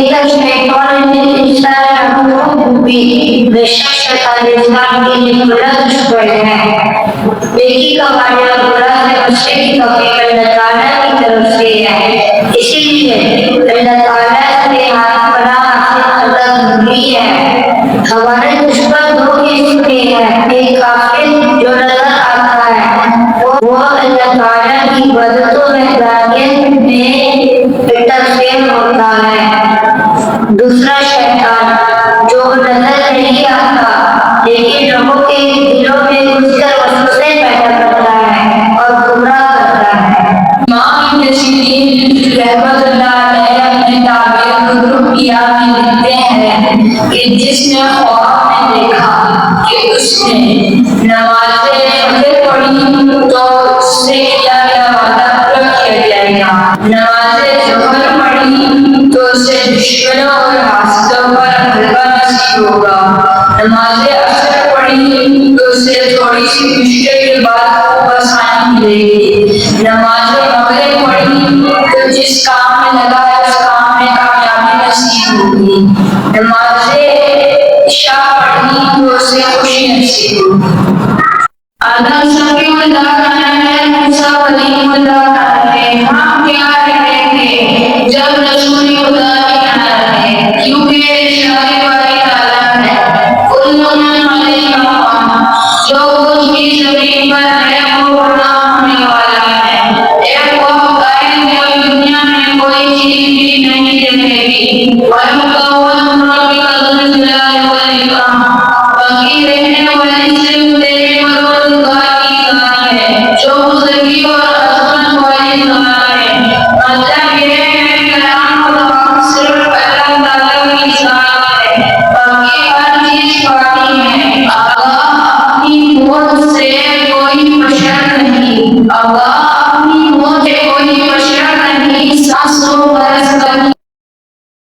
الشيطان الإنسان عدو مبين बेशक शैतान इंसान के लिए बड़ा दुश्मन है। नेकी का माना बुरा से बचने की तौफीक अल्लाह ताला की तरफ से है। इसीलिए अल्लाह ताला से हाथ पनाह हासिल करना जरूरी है। हमारे दुश्मन दो किस्म के हैं, एक काफिर जो नजर आता है वो अल्लाह ताला की इबादत और इबादत में इंटरफेयर होता है। दूसरा शैतान जो नजर नहीं आता लेकिन लोगों के दिलों में घुसकर वसवसे पैदा करता है और गुमराह करता है। इमाम इब्न सीरीन रहमतुल्लाह अलैह अपने ताबीर कुतुबिया में लिखते हैं कि जिसने ख्वाब में देखा कि उसने नमाज़े फजर पढ़ी तो उससे किया गया वादा पूरा किया जाएगा। नमाज़े ज़ोहर पढ़ी तो उससे दुश्मनों और हासिदों पर गलबा नसीब होगा। नमाज़े असर पढ़ी तो उससे थोड़ी सी मुश्किल के बाद खूब आसानी मिलेगी। नमाज़े मगरिब पढ़ी तो जिस काम में लगा है उस काम में कामयाबी नसीब होगी। नमाज़े इशा पढ़ी तो उससे खुशी नसीब होगी। आदम सफीउल्लाह है, मूसा कलीमुल्लाह है, हम क्या रहेंगे जब रसूल खुदा नहीं आना है, क्योंकि शादी वाली ताला है। कुल्लुन अलैहा जो कुछ भी जमीन पर है वो बड़ा होने वाला है। एक वक्त आएगा जब दुनिया में कोई चीज भी नहीं रहेगी। वह कौन रब्बिका ज़ुल जलाल वल इकराम, बाकी रहने वाली